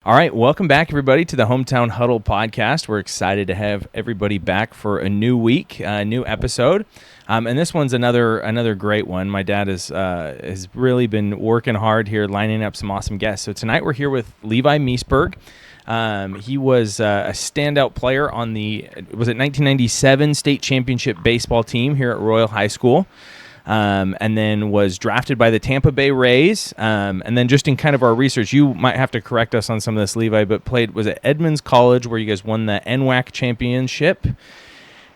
All right, welcome back, everybody, to the Hometown Huddle podcast. We're excited to have everybody back for a new week, a new episode, and this one's another great one. My dad has really been working hard here, lining up some awesome guests. So tonight we're here with Levi Meseberg. He was a standout player on the 1997 state championship baseball team here at Royal High School. And then was drafted by the Tampa Bay Rays. And then just in kind of our research, you might have to correct us on some of this, Levi, but was at Edmonds College where you guys won the NWAC championship,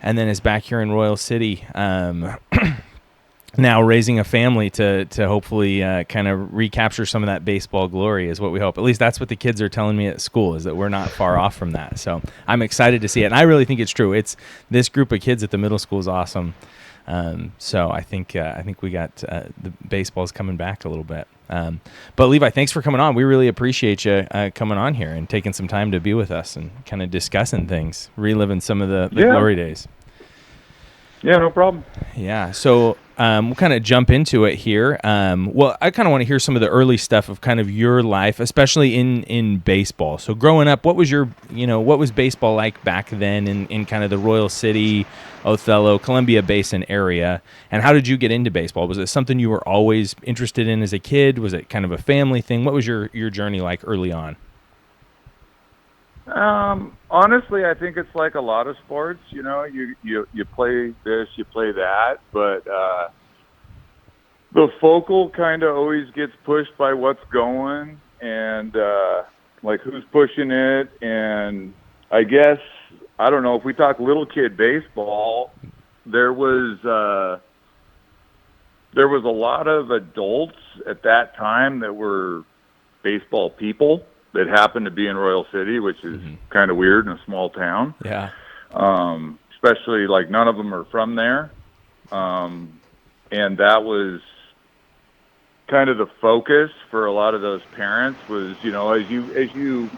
and then is back here in Royal City now raising a family to hopefully kind of recapture some of that baseball glory is what we hope. At least that's what the kids are telling me at school, is that we're not far off from that. So I'm excited to see it. And I really think it's true. This group of kids at the middle school is awesome. So I think we got the baseball's coming back a little bit. But Levi, thanks for coming on. We really appreciate you coming on here and taking some time to be with us and kind of discussing things, reliving some of the glory days. Yeah, no problem. Yeah, so we'll kind of jump into it here. Well, I kind of want to hear some of the early stuff of kind of your life, especially in baseball. So growing up, what was baseball like back then in kind of the Royal City, Othello, Columbia Basin area? And how did you get into baseball? Was it something you were always interested in as a kid? Was it kind of a family thing? What was your journey like early on? Honestly, I think it's like a lot of sports, you play this, you play that, but the focal kind of always gets pushed by what's going and like who's pushing it. And I guess, I don't know, if we talk little kid baseball, there was a lot of adults at that time that were baseball people that happened to be in Royal City, which is kind of weird in a small town. Yeah. Especially like none of them are from there. And that was kind of the focus for a lot of those parents was, as you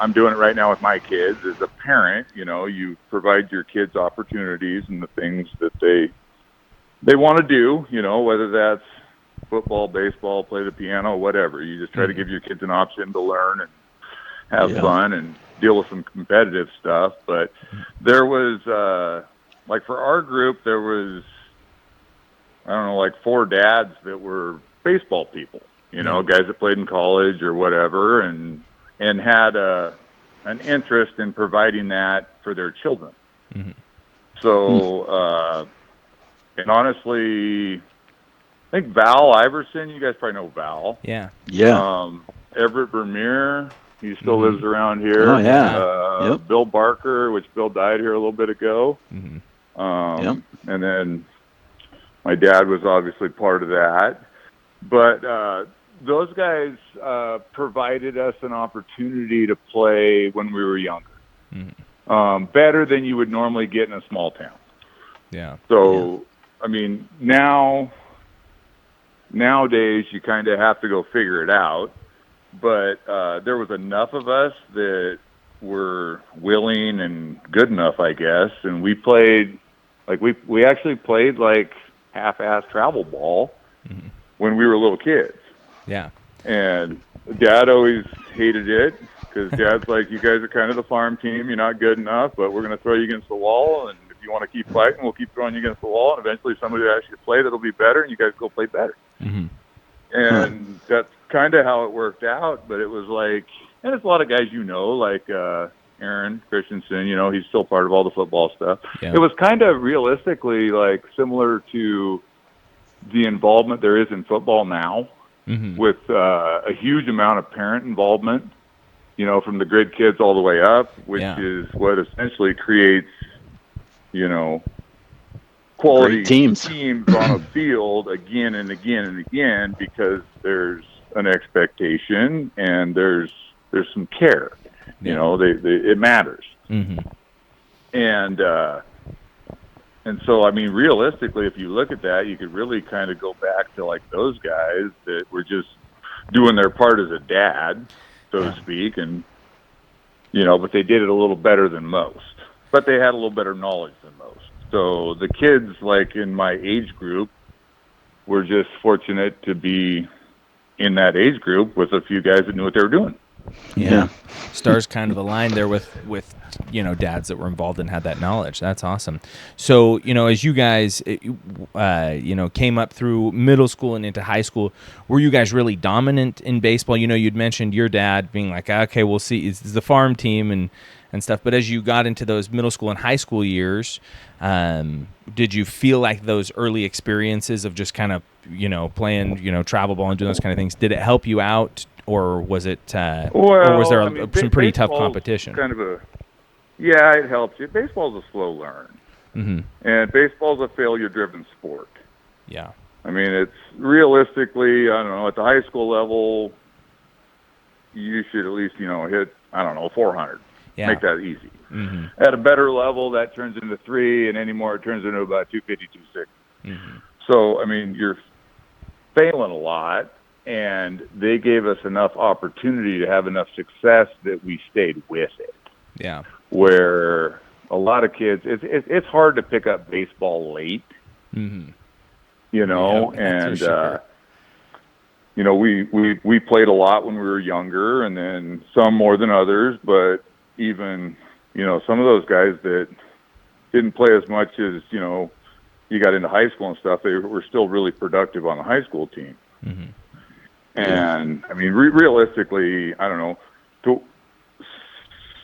I'm doing it right now with my kids as a parent, you provide your kids opportunities and the things that they want to do, whether that's football, baseball, play the piano, whatever. You just try to give your kids an option to learn and have fun and deal with some competitive stuff. But there was, like for our group, there was, I don't know, like 4 dads that were baseball people, guys that played in college or whatever, and had an interest in providing that for their children. Mm-hmm. So, and honestly, I think Val Iverson, you guys probably know Val. Yeah. Yeah. Everett Vermeer, he still lives around here. Oh, yeah. Bill Barker, which Bill died here a little bit ago. Mm-hmm. And then my dad was obviously part of that. But those guys provided us an opportunity to play when we were younger. Mm-hmm. Better than you would normally get in a small town. Yeah. So, I mean, nowadays you kind of have to go figure it out, but there was enough of us that were willing and good enough, I guess, and we played like we actually played like half-ass travel ball when we were little kids. Yeah. And Dad always hated it because Dad's like, you guys are kind of the farm team, you're not good enough, but we're going to throw you against the wall, and if you want to keep fighting, we'll keep throwing you against the wall, and eventually somebody will actually play that'll be better, and you guys go play better. Mm-hmm. And that's kind of how it worked out, but it was like, and it's a lot of guys like Aaron Christensen, he's still part of all the football stuff. Yeah. It was kind of realistically like similar to the involvement there is in football now, with a huge amount of parent involvement, from the grid kids all the way up, which is what essentially creates, quality teams on a field again and again and again, because there's an expectation and there's some care. It matters. Mm-hmm. And so, I mean, realistically, if you look at that, you could really kind of go back to like those guys that were just doing their part as a dad, so to speak, and but they did it a little better than most. But they had a little better knowledge than most. So the kids, like in my age group, were just fortunate to be in that age group with a few guys that knew what they were doing. Yeah. Stars kind of aligned there with dads that were involved and had that knowledge. That's awesome. So, as you guys, came up through middle school and into high school, were you guys really dominant in baseball? You'd mentioned your dad being like, okay, we'll see. It's the farm team and stuff. But as you got into those middle school and high school years, did you feel like those early experiences of just kind of, playing, travel ball and doing those kind of things, did it help you out? Or was it? Or was there some pretty tough competition? It helps you. Baseball's a slow learn, and baseball's a failure-driven sport. Yeah, I mean, it's realistically, I don't know, at the high school level, you should at least hit 400. Yeah. Make that easy. At a better level, that turns into 3, and anymore it turns into about 250, 260. So I mean, you're failing a lot. And they gave us enough opportunity to have enough success that we stayed with it. Yeah. Where a lot of kids, it's hard to pick up baseball late. And sure. We played a lot when we were younger, and then some more than others. But even some of those guys that didn't play as much as you got into high school and stuff, they were still really productive on the high school team. And I mean, realistically, I don't know, to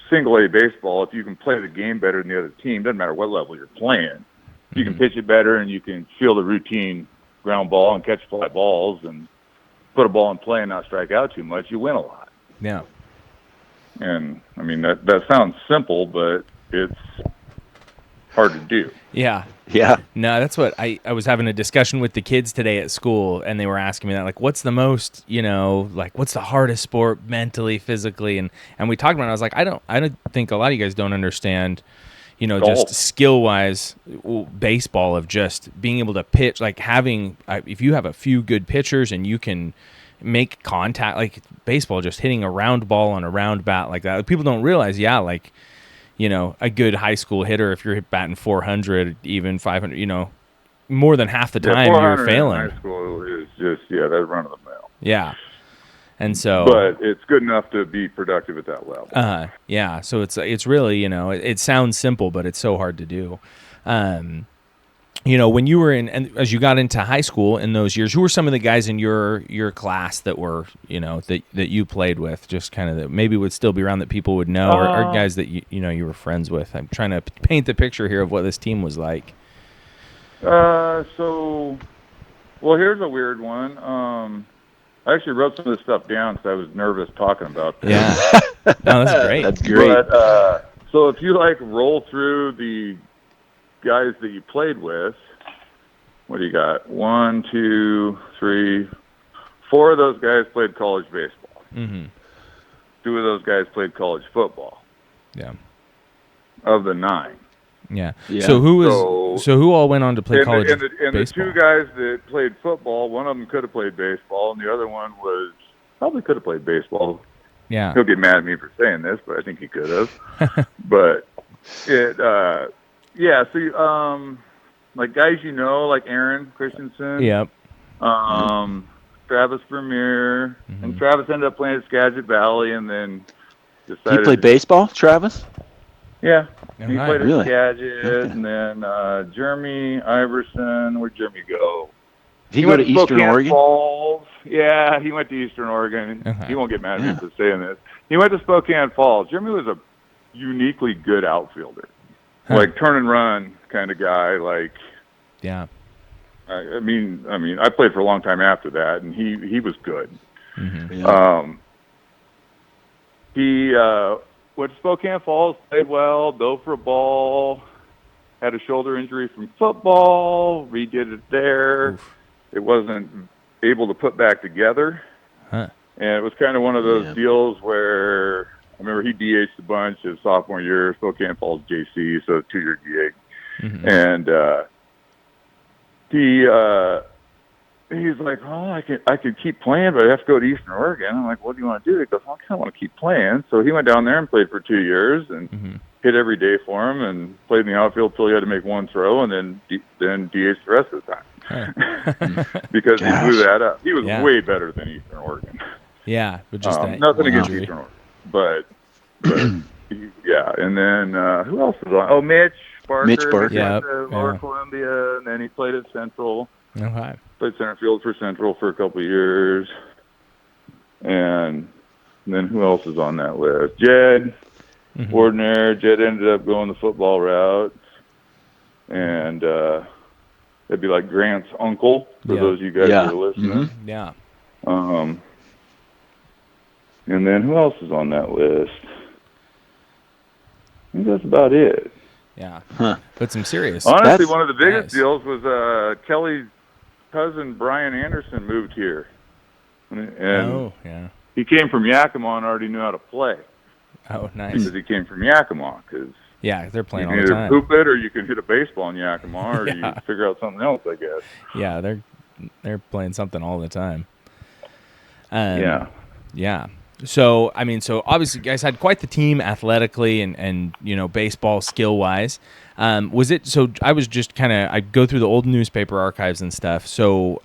single A baseball, if you can play the game better than the other team, doesn't matter what level you're playing, you can pitch it better and you can feel the routine ground ball and catch fly balls and put a ball in play and not strike out too much, you win a lot. Yeah. And I mean, that sounds simple, but it's hard to do. Yeah. No, that's what I was having a discussion with the kids today at school, and they were asking me that, like, what's the most, what's the hardest sport mentally, physically, and we talked about it. I was like, I don't think a lot of you guys don't understand, just skill wise, baseball, of just being able to pitch, like having, if you have a few good pitchers and you can make contact, like baseball, just hitting a round ball on a round bat like that. People don't realize, a good high school hitter, if you're batting 400, even 500, more than half the time you're failing. In high school is just, that's run of the mill. Yeah. And so, but it's good enough to be productive at that level. Yeah. So it's really, it sounds simple, but it's so hard to do. When you were and as you got into high school in those years, who were some of the guys in your class that were, that you played with, just kind of that maybe would still be around that people would know, or guys that you were friends with? I'm trying to paint the picture here of what this team was like. Well, here's a weird one. I actually wrote some of this stuff down because I was nervous talking about this. Yeah. No, that's great. That's great. But, so if you roll through the guys that you played with, what do you got? 1, 2, 3, 4 of those guys played college baseball. 2 of those guys played college football. Yeah. Of the 9. Yeah. So who all went on to play college baseball? And the 2 guys that played football, one of them could have played baseball, and the other one probably could have played baseball. Yeah. He'll get mad at me for saying this, but I think he could have. But it, so like guys like Aaron Christensen. Yep. Travis Vermeer, and Travis ended up playing at Skagit Valley, and then decided he played baseball, Travis? Yeah, he played at really? Skagit, and then Jeremy Iverson. Where'd Jeremy go? Did he go to Eastern Oregon? Falls. Yeah, he went to Eastern Oregon. He won't get mad at me for saying this. He went to Spokane Falls. Jeremy was a uniquely good outfielder, like turn and run kind of guy. Yeah. I mean, I played for a long time after that, and he was good. He went to Spokane Falls, played well, dove for a ball, had a shoulder injury from football, redid it there. Oof. It wasn't able to put back together. And it was kind of one of those deals where I remember he DH'd a bunch his sophomore year, Spokane Falls JC, so 2-year gig. And he's like, oh, I could keep playing, but I have to go to Eastern Oregon. I'm like, what do you want to do? He goes, well, I kind of want to keep playing. So he went down there and played for 2 years and hit every day for him and played in the outfield till he had to make one throw and then DH'd the rest of the time. Because he blew that up. He was way better than Eastern Oregon. Yeah, but just that nothing against injury. Eastern Oregon, but yeah. And then who else was on? Oh, Mitch Barker. Mitch Barker. He went to Lower Columbia, and then he played at Central. Okay. Played center field for Central for a couple of years. And then who else is on that list? Jed Ordinaire. Jed ended up going the football route. And it'd be like Grant's uncle, for those of you guys who are listening. Yeah. And then who else is on that list? I think that's about it. Yeah. But some serious. Honestly, one of the biggest deals was Kellee's cousin, Brian Anderson, moved here. And he came from Yakima and already knew how to play. Oh, nice. Because he came from Yakima. They're playing all the time. You can either poop it or you can hit a baseball in Yakima, or you figure out something else, I guess. Yeah, they're playing something all the time. Yeah. So, obviously you guys had quite the team athletically and baseball skill-wise. Was it, so I was just I go through the old newspaper archives and stuff. So,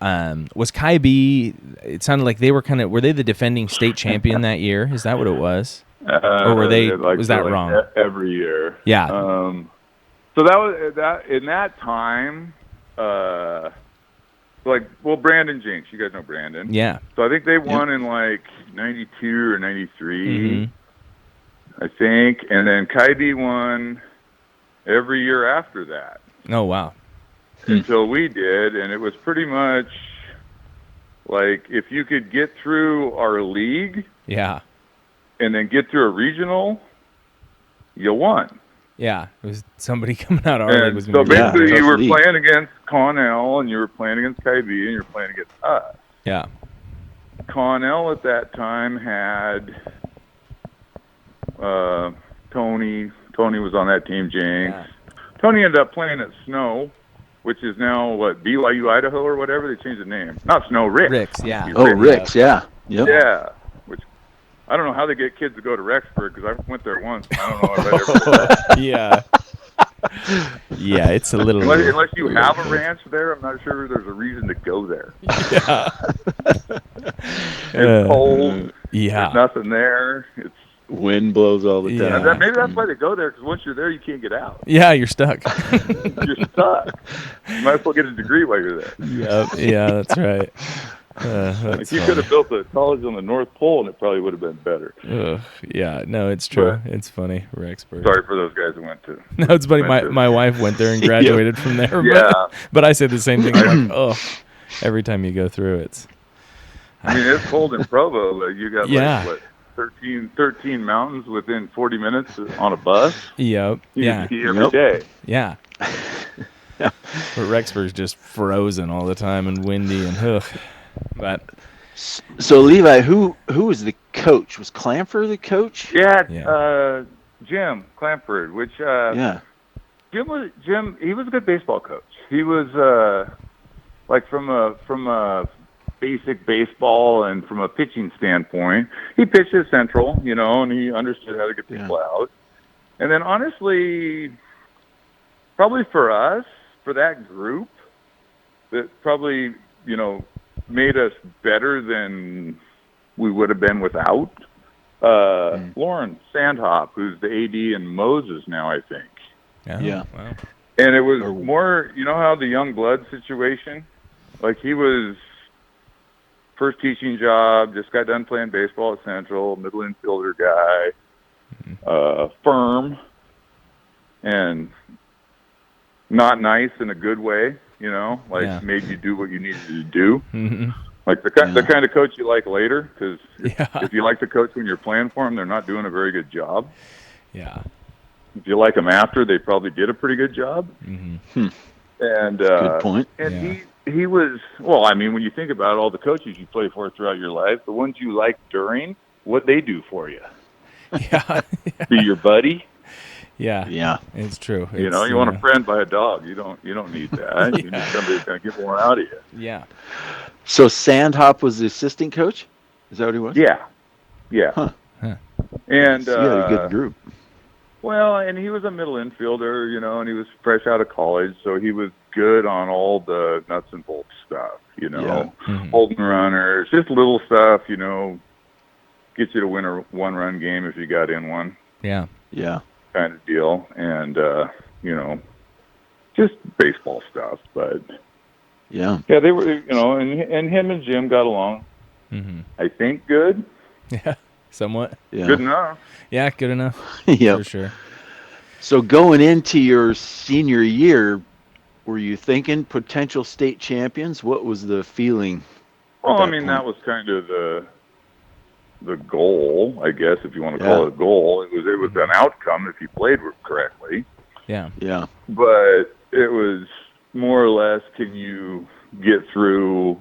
was Kai B, it sounded like they were were they the defending state champion that year? Is that what it was? Or were they, was that wrong? Every year. Yeah. So that was, in that time, Brandon Jinks, you guys know Brandon. Yeah. So I think they won in 92 or 93, I think. And then Kai B won every year after that. Oh, wow. Until we did. And it was pretty much like if you could get through our league. Yeah. And then get through a regional, you won. Yeah, it was somebody coming out of our league. So basically, you were playing against Connell, and you were playing against Kai B, and you were playing against us. Yeah. Connell at that time had Tony. Tony was on that team, James. Yeah. Tony ended up playing at Snow, which is now, BYU, Idaho, or whatever. They changed the name. Not Snow, Ricks. Ricks, yeah. Ricks, yeah. Yep. Yeah. I don't know how they get kids to go to Rexburg, because I went there once. And I don't know if I'd ever Yeah. Yeah, it's a little... Unless you have a ranch there, I'm not sure there's a reason to go there. Yeah. It's cold. Yeah. There's nothing there. It's wind blows all the time. Yeah. Maybe that's why they go there, because once you're there, you can't get out. Yeah, you're stuck. You're stuck. You might as well get a degree while you're there. Yeah, that's right. You could have built a college on the North Pole, and it probably would have been better. Yeah, no, it's true. It's funny, Rexburg. Sorry for those guys who went to. No, it's funny. My wife went there and graduated from there. But I said the same thing. I'm like, every time you go through, it's. It's cold in Provo. You got 13 mountains within 40 minutes on a bus. Yep. Every day. Yeah. But Rexburg's just frozen all the time and windy and But so Levi, who was the coach? Was Clamford the coach? Yeah. Jim Clamford, which Jim. He was a good baseball coach. He was from a basic baseball and from a pitching standpoint. He pitched at Central, and he understood how to get people out. And then honestly, probably for us, for that group, that probably made us better than we would have been without. Lauren Sandhop, who's the AD in Moses now, I think. Yeah. Wow. And it was more, how the young blood situation, he was first teaching job, just got done playing baseball at Central, middle infielder guy, firm, and not nice in a good way. Made you do what you needed to do. Mm-hmm. The kind of coach you like later, because if you like the coach when you're playing for them, they're not doing a very good job. Yeah. If you like them after, they probably did a pretty good job. Mm-hmm. And good point. And he was, when you think about all the coaches you play for throughout your life, the ones you like during, what they do for you. Yeah. Be your buddy. Yeah, it's true. You want a friend by a dog. You don't need that. You need somebody that's going to get more out of you. Yeah. So Sandhop was the assistant coach? Is that what he was? Yeah. Huh. And so you had a good group. Well, and he was a middle infielder, and he was fresh out of college, so he was good on all the nuts and bolts stuff, holding runners, just little stuff, get you to win a one-run game if you got in one. Yeah. Yeah. Kind of deal. And, just baseball stuff. But, Yeah. yeah, they were, and him and Jim got along, I think, good. Yeah. Somewhat. Yeah. Good enough. Yeah, good enough. Yep. For sure. So going into your senior year, were you thinking potential state champions? What was the feeling? Well, that that point? was kind of the goal, I guess, if you want to call it a goal. It was an outcome if you played correctly. Yeah. Yeah. But it was more or less, can you get through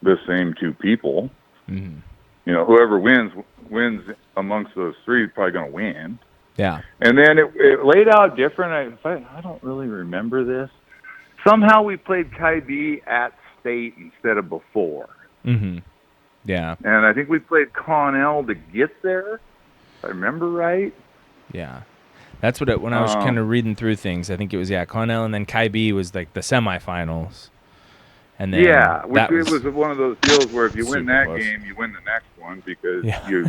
the same two people? Mm-hmm. Whoever wins amongst those three is probably going to win. Yeah. And then it laid out different. I don't really remember this. Somehow we played Kai-B at state instead of before. Mm-hmm. Yeah. And I think we played Connell to get there, if I remember right. Yeah. That's what when I was kind of reading through things, I think it was, Connell, and then Kai-B was like the semifinals. And then it was one of those deals where if you win that close. game, you win the next one because you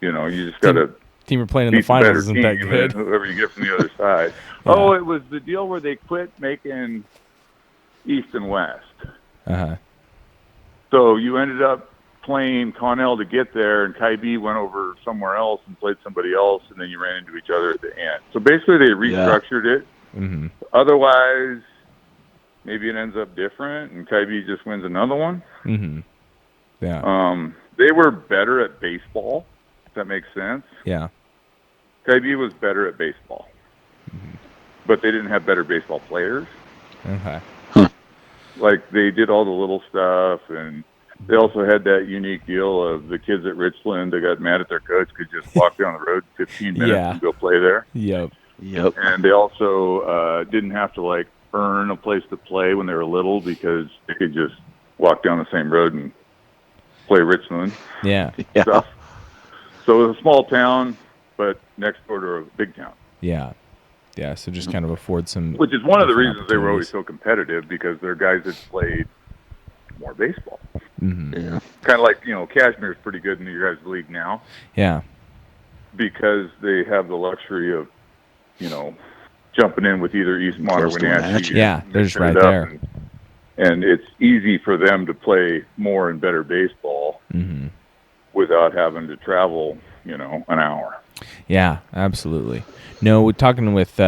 just got to team you're playing in the finals isn't that team, good. Whoever you get from the other side. Yeah. Oh, it was the deal where they quit making East and West. Uh-huh. So you ended up playing Connell to get there, and Kai-B went over somewhere else and played somebody else, and then you ran into each other at the end. So basically they restructured it. Mm-hmm. Otherwise, maybe it ends up different, and Kai-B just wins another one. Mm-hmm. Yeah. They were better at baseball, if that makes sense. Yeah. Kai-B was better at baseball. But they didn't have better baseball players. Okay. Like, they did all the little stuff, and they also had that unique deal of the kids at Richland that got mad at their coach could just walk down the road 15 minutes and go play there. Yep. And they also didn't have to, earn a place to play when they were little because they could just walk down the same road and play Richland stuff. So it was a small town, but next door to a big town. Yeah. Yeah, so just kind of afford some... Which is one of the reasons they were always so competitive, because they're guys that played more baseball. Mm-hmm. Yeah. Kind of like, Cashmere's pretty good in your guys' league now. Yeah. Because they have the luxury of, jumping in with either Eastmont or Wenatchee. Yeah, they're just right there. And it's easy for them to play more and better baseball without having to travel, an hour. Yeah, absolutely. No, we're talking with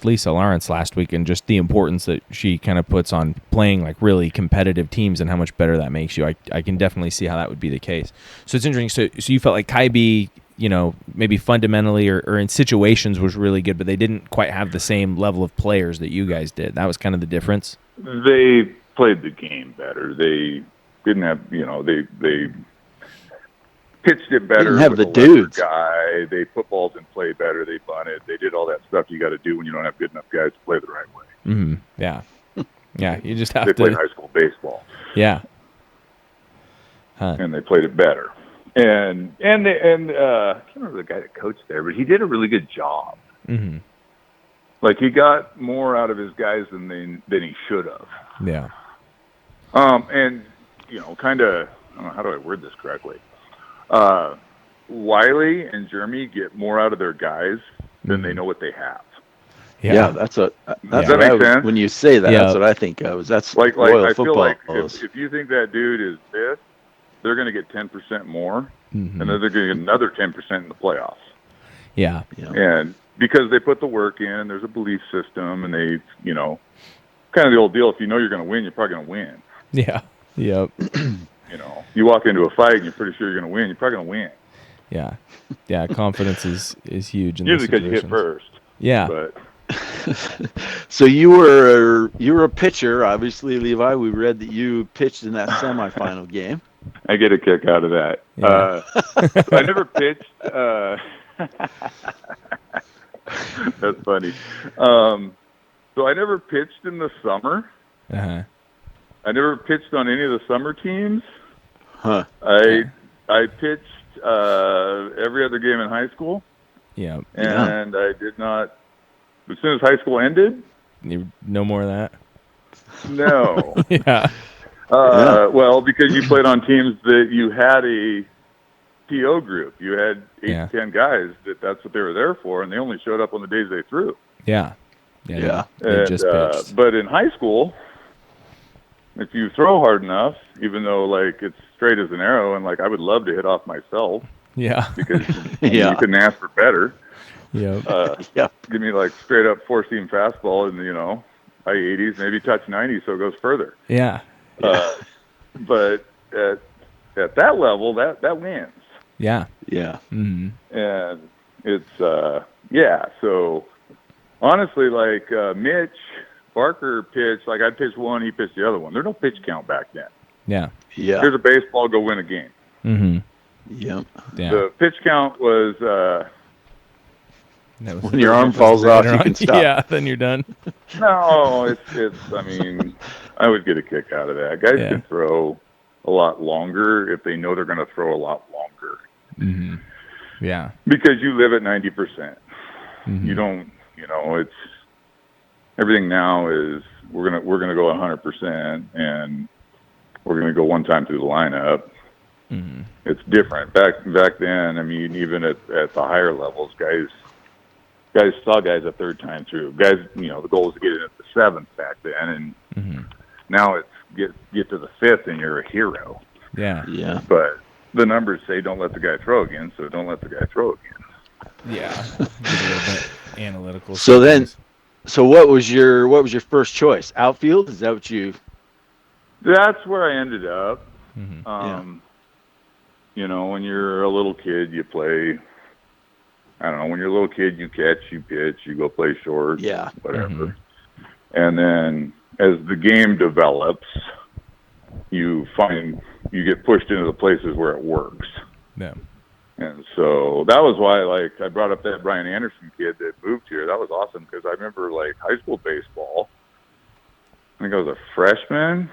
Lisa Lawrence last week, and just the importance that she kind of puts on playing really competitive teams and how much better that makes you. I can definitely see how that would be the case. So it's interesting. So you felt like Kai-B, maybe fundamentally or in situations was really good, but they didn't quite have the same level of players that you guys did. That was kind of the difference. They played the game better. They didn't have, they pitched it better. Didn't have with the a dudes. Guy. They put balls in play better. They bunted. They did all that stuff you got to do when you don't have good enough guys to play the right way. Mm-hmm. Yeah. Yeah, you just have They to. played high school baseball. Yeah. And they played it better. And I can't remember the guy that coached there, but he did a really good job. Mm-hmm. He got more out of his guys than he should have. Yeah. And kind of, I don't know, how do I word this correctly? Wiley and Jeremy get more out of their guys than they know what they have. Yeah, that's what Does that make sense? When you say that, that's what I think of. That's like Royal I feel like football. if you think that dude is this, they're going to get 10% more, and then they're going to get another 10% in the playoffs. Yeah. And because they put the work in, there's a belief system, and they, kind of the old deal. If you know you're going to win, you're probably going to win. Yeah. Yep. You walk into a fight and you're pretty sure you're going to win, you're probably going to win. Yeah. Yeah. Confidence is huge. Usually because you hit first. Yeah. But so you were a pitcher, obviously, Levi. We read that you pitched in that semifinal game. I get a kick out of that. Yeah. I never pitched. That's funny. So I never pitched in the summer. Uh-huh. I never pitched on any of the summer teams. Huh. I pitched every other game in high school. Yeah. And I did not. As soon as high school ended. No more of that. No. Yeah. Well, because you played on teams that you had PO group. You had 8 Yeah. to 10 guys that's what they were there for, and they only showed up on the days they threw. Yeah. Yeah. They just pitched. But in high school, if you throw hard enough, even though like it's straight as an arrow, and like I would love to hit off myself Yeah. because Yeah. you couldn't ask for better. Yep. Yeah. Give me like straight up 4-seam fastball in high 80s, maybe touch 90, so it goes further. Yeah. But at that level, that wins. Yeah. Yeah. Mm-hmm. And it's So honestly, like Mitch Barker pitched, like I'd pitch one, he pitched the other one. There's no pitch count back then. Yeah. Yeah. Here's a baseball, go win a game. Mm-hmm. Yep. Yeah. The pitch count was When your arm falls off, you can stop. Yeah, then you're done. no, it's. I mean, I would get a kick out of that. Guys can throw a lot longer if they know they're going to throw a lot longer. Mm-hmm. Yeah. Because you live at 90%. Mm-hmm. You don't. It's everything now is we're gonna go 100%, and we're gonna go one time through the lineup. Mm-hmm. It's different back then. I mean, even at the higher levels, guys saw guys a third time through. Guys, the goal was to get in at the 7th back then, and now it's get to the 5th and you're a hero. Yeah. Yeah. But the numbers say don't let the guy throw again, so don't let the guy throw again. Yeah. Get a little bit analytical. So what was your first choice? Outfield? Is that what you? That's where I ended up. Mm-hmm. When you're a little kid, you play. I don't know. When you're a little kid, you catch, you pitch, you go play short, whatever. Mm-hmm. And then as the game develops, you get pushed into the places where it works. Yeah. And so that was why, like, I brought up that Brian Anderson kid that moved here. That was awesome because I remember, like, high school baseball. I think I was a freshman,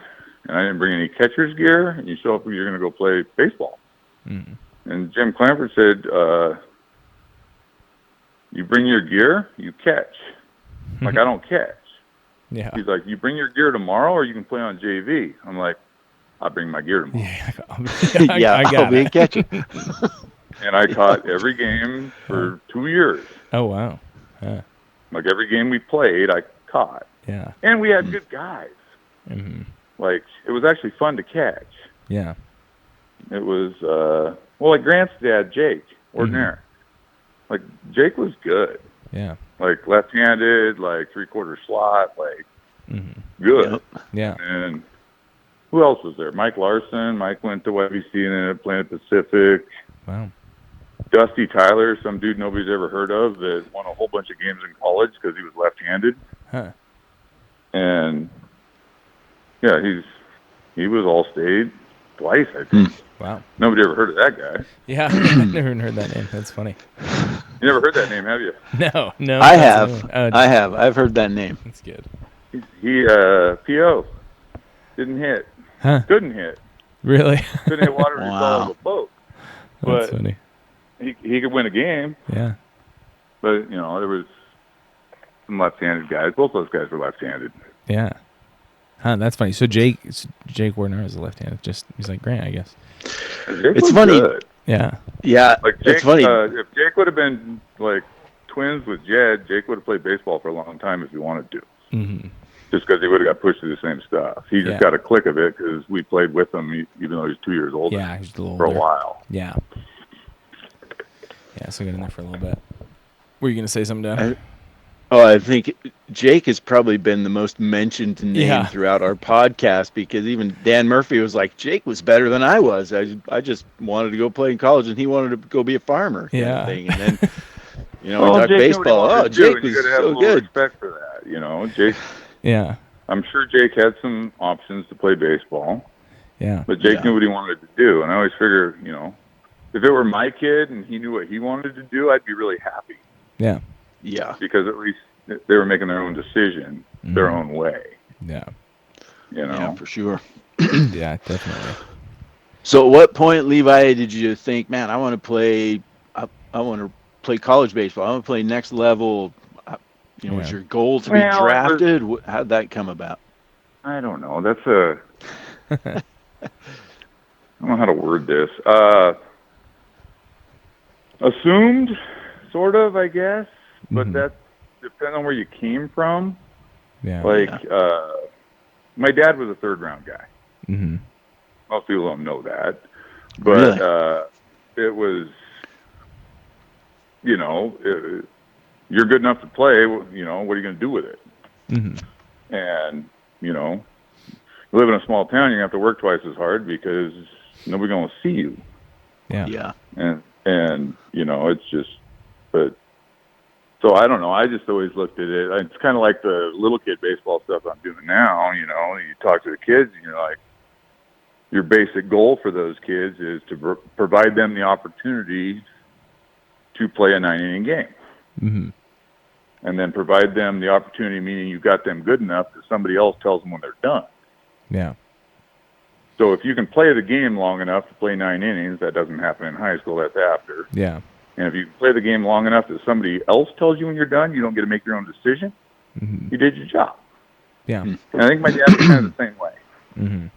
and I didn't bring any catcher's gear. And you show up, you're going to go play baseball. Mm-hmm. And Jim Clanford said, you bring your gear, you catch. Like, I don't catch. Yeah. He's like, you bring your gear tomorrow or you can play on JV. I'm like, I'll bring my gear tomorrow. Yeah. I'll be a catcher. And I caught every game for 2 years. Oh, wow. Yeah. Like, every game we played, I caught. Yeah. And we had good guys. Mm-hmm. Like, it was actually fun to catch. Yeah. It was, like Grant's dad, Jake, ordinaire. Mm-hmm. Like, Jake was good. Yeah. Like, left-handed, like, three-quarter slot, like, good. Yeah. And who else was there? Mike Larson. Mike went to YBC and ended up playing at Pacific. Wow. Dusty Tyler, some dude nobody's ever heard of that won a whole bunch of games in college because he was left-handed. Huh. And, yeah, he was all-state twice, I think. Wow. Nobody ever heard of that guy. Yeah, I've never even heard that name. That's funny. You never heard that name, have you? No. I have. I have. I've heard that name. That's good. He PO. Didn't hit. Huh. Couldn't hit. Really? Couldn't hit water as tall as a boat. That's But funny. he could win a game. Yeah. But, there was some left-handed guys. Both those guys were left-handed. Yeah. Huh, that's funny. So Jake Wardner is a left-handed. He's like Grant, I guess. It's funny. Good. Yeah. Yeah. Like Jake, it's funny. If Jake would have been like twins with Jed, Jake would have played baseball for a long time if he wanted to. Mm-hmm. Just because he would have got pushed through the same stuff. He just got a click of it because we played with him even though he's 2 years older. Yeah, he's a little for older. a while. Yeah. Yeah, so got in there for a little bit. Were you going to say something, Dan? I think Jake has probably been the most mentioned name throughout our podcast because even Dan Murphy was like, Jake was better than I was. I just wanted to go play in college and he wanted to go be a farmer. Kind of thing. And then, we talked baseball. Oh, Jake was so good. Respect for that, Jake. Yeah. I'm sure Jake had some options to play baseball. Yeah. But Jake knew what he wanted to do. And I always figure, if it were my kid and he knew what he wanted to do, I'd be really happy. Yeah. Yeah. Because at least they were making their own decision, their own way. Yeah. Yeah, for sure. Yeah, definitely. So at what point, Levi, did you think, man, I want to play college baseball. I want to play next level. Was your goal to be drafted? How'd that come about? I don't know. I don't know how to word this. assumed, sort of, I guess, but Mhm. that depends on where you came from. Yeah. Like, my dad was a third-round guy. Mhm. Most people don't know that, Really? but it was, you're good enough to play. What are you going to do with it? Mhm. And you live in a small town, you have to work twice as hard because nobody's going to see you. Yeah. Yeah. And it's just, but so I don't know. I just always looked at it. It's kind of like the little kid baseball stuff I'm doing now. You talk to the kids, and you're like, your basic goal for those kids is to provide them the opportunity to play a 9-inning game. Mhm. And then provide them the opportunity, meaning you got them good enough that somebody else tells them when they're done. Yeah. So if you can play the game long enough to play 9 innings, that doesn't happen in high school, that's after. Yeah. And if you can play the game long enough that somebody else tells you when you're done, you don't get to make your own decision, Mhm. you did your job. Yeah. And I think my dad was kind of the same way. Mhm.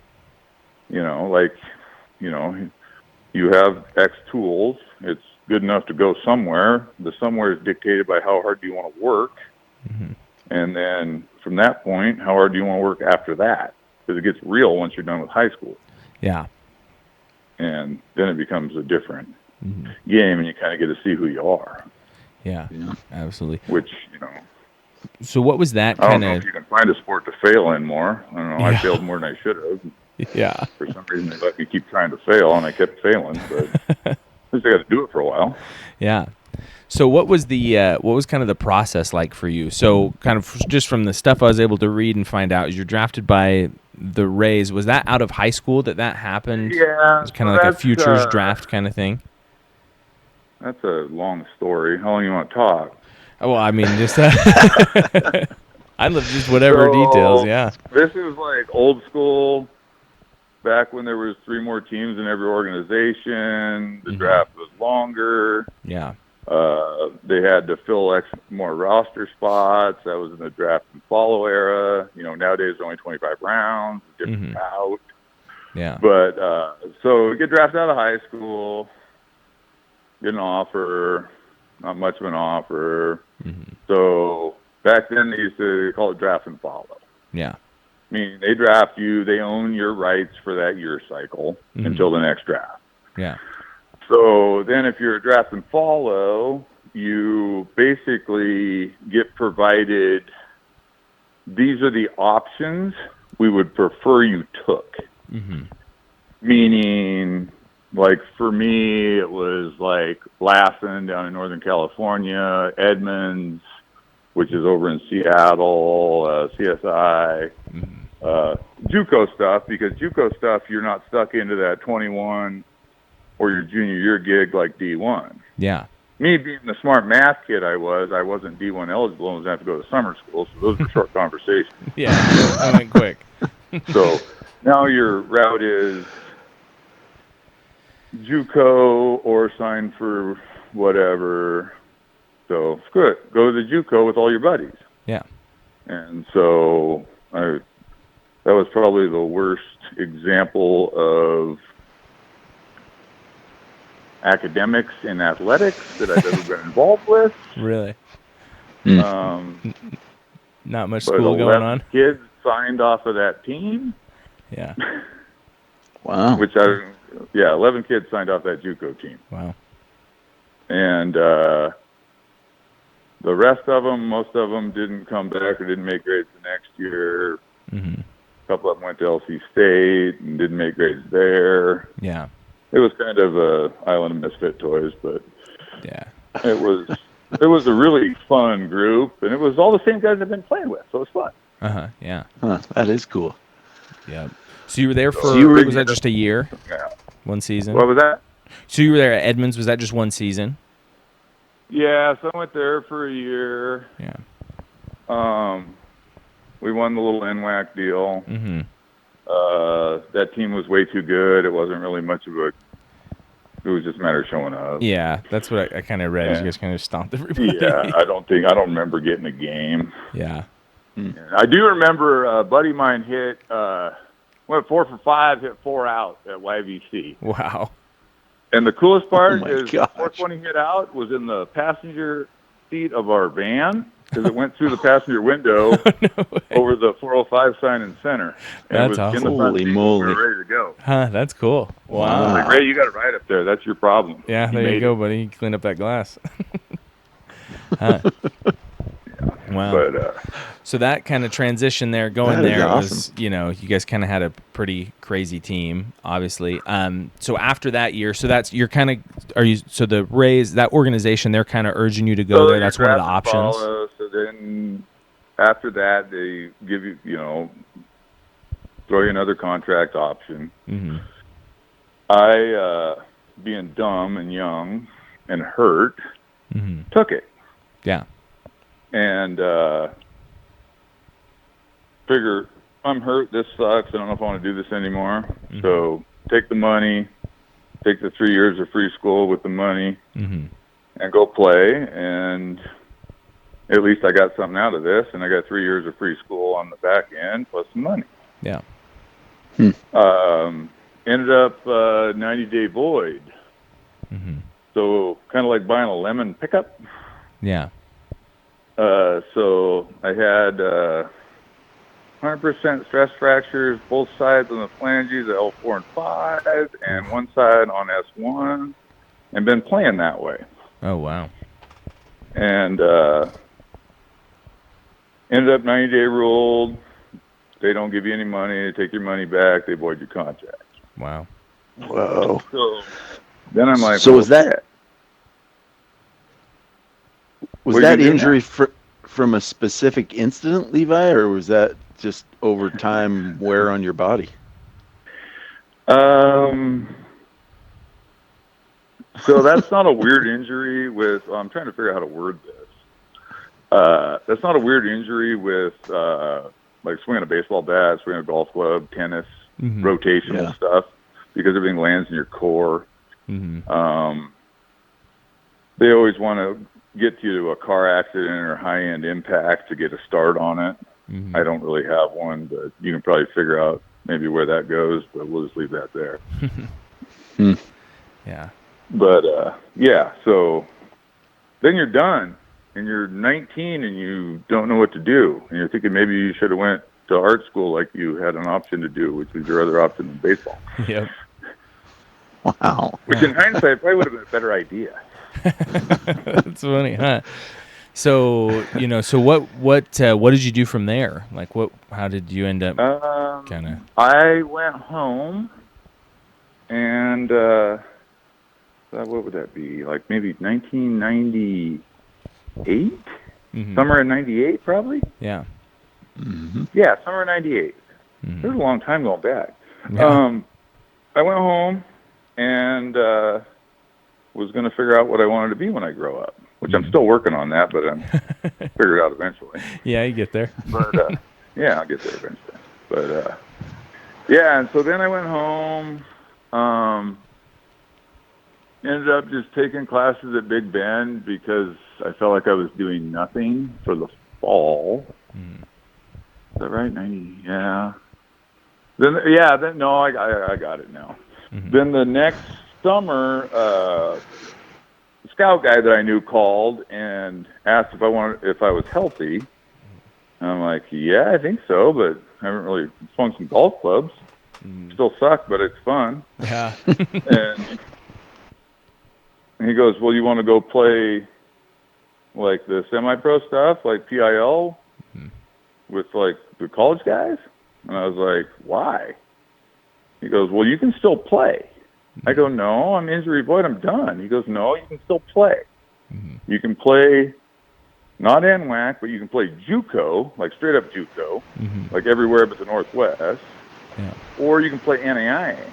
You have X tools. It's good enough to go somewhere. The somewhere is dictated by how hard do you want to work. Mhm. And then from that point, how hard do you want to work after that? Because it gets real once you're done with high school. Yeah. And then it becomes a different Mhm. game, and you kind of get to see who you are. Yeah. Absolutely. Which, So what was that I don't kind know of? if you can find a sport to fail in more. I don't know. Yeah. I failed more than I should have. Yeah. For some reason, they let me keep trying to fail, and I kept failing. But at least I got to do it for a while. Yeah. So what was kind of the process like for you? So kind of just from the stuff I was able to read and find out, you're drafted by the Rays. Was that out of high school that happened? Yeah. It was kind of like a futures draft kind of thing. That's a long story. How long you want to talk? Well, I mean, just I love just whatever details. Yeah. This is like old school. Back when there was 3 more teams in every organization, the draft was longer. Yeah. They had to fill more roster spots. That was in the draft and follow era. Nowadays only 25 rounds, different route. Yeah. But so we get drafted out of high school, get an offer, not much of an offer. So back then they used to call it draft and follow. Yeah. Meaning they draft you, they own your rights for that year cycle until the next draft. Yeah. So then if you're a draft and follow, you basically get provided, these are the options we would prefer you took. Meaning, like for me, it was like Lassen down in Northern California, Edmonds, which is over in Seattle, CSI, JUCO stuff, because JUCO stuff, you're not stuck into that 21 or your junior year gig like D1. Yeah. Me being the smart math kid I wasn't D1 eligible and was going to have to go to summer school, so those were short conversations. Yeah, I went quick. So now your route is JUCO or sign for whatever. So screw it. Go to the JUCO with all your buddies. Yeah. And so that was probably the worst example of academics and athletics that I've ever been involved with. Really? Not much school going on. Kids signed off of that team. Yeah. Wow. 11 kids signed off that JUCO team. Wow. And the rest of them, most of them didn't come back or didn't make grades the next year. A couple of them went to LC State and didn't make grades there. Yeah. It was kind of a island of misfit toys, but yeah, it was a really fun group, and it was all the same guys I've been playing with, so it was fun. Yeah. That is cool. Yeah. So you were there for, was that just a year? Yeah. One season? What was that? So you were there at Edmonds, was that just one season? Yeah, so I went there for a year. Yeah. We won the little NWAC deal. That team was way too good. It wasn't really much of it was just a matter of showing up. Yeah, that's what I kind of read. You guys kind of stomped everybody. Yeah, I don't remember getting a game. Yeah. I do remember a buddy of mine went 4 for 5, hit 4 out at YVC. Wow. And the coolest part my is gosh. the 420 hit out was in the passenger seat of our van because it went through the passenger window over the 405 sign in center. And That's it was in awesome. the front Holy seat when moly. we were ready to go. Huh, that's cool. Wow. Like, Ray, you got to ride up there. That's your problem. Yeah, You there you made go, it. buddy. Clean up that glass. Huh. Wow. But So that kind of transition there, going That is there awesome. was, you guys kind of had a pretty crazy team, obviously. So after that year, so that's so the Rays, that organization, they're kind of urging you to go there. That's one of the options. So then after that, they give you, throw you another contract option. Mm-hmm. I, being dumb and young and hurt, took it. Yeah. And figure, I'm hurt, this sucks, I don't know if I want to do this anymore. So take the money, take the 3 years of free school with the money, and go play. And at least I got something out of this, and I got 3 years of free school on the back end plus some money. Yeah. Ended up 90-day void. So kind of like buying a lemon pickup. Yeah. So I had 100% stress fractures, both sides on the phalanges at L4 and 5, and one side on S1, and been playing that way. Oh, wow. And ended up 90-day ruled. They don't give you any money. They take your money back. They void your contract. Wow. Whoa. So then I'm like, So was that do injury from a specific incident, Levi, or was that just over time wear on your body? So that's not a weird injury with, I'm trying to figure out how to word this. That's not a weird injury with, like swinging a baseball bat, swinging a golf club, tennis, rotational stuff, because everything lands in your core. They always want to get you to a car accident or high-end impact to get a start on it. I don't really have one, but you can probably figure out maybe where that goes, but we'll just leave that there. Yeah. But, so then you're done, and you're 19, and you don't know what to do, and you're thinking maybe you should have went to art school like you had an option to do, which was your other option in baseball. Yep. Wow. Which in hindsight probably would have been a better idea. That's funny, huh? So, so what did you do from there? Like how did you end up kind of? I went home and, what would that be? Like maybe 1998? Summer in 98 probably? Yeah. Yeah, summer of 98. It was a long time going back. Yeah. I went home and was going to figure out what I wanted to be when I grow up, which I'm still working on that, but I'm figure it out eventually. Yeah, you get there. But yeah, I'll get there eventually. But yeah, and so then I went home. Ended up just taking classes at Big Bend because I felt like I was doing nothing for the fall. Is that right? 90? Yeah. Then no, I got it now. Then the next summer, scout guy that I knew called and asked if I was healthy. And I'm like, yeah, I think so, but I haven't really swung some golf clubs. Still suck, but it's fun. Yeah. And he goes, well, you want to go play like the semi-pro stuff, like PIL with like the college guys? And I was like, why? He goes, well, you can still play. I go, no, I'm injury void. I'm done. He goes, no, you can still play. You can play not NWAC, but you can play JUCO, like straight up JUCO, like everywhere but the Northwest. Yeah. Or you can play NAIA.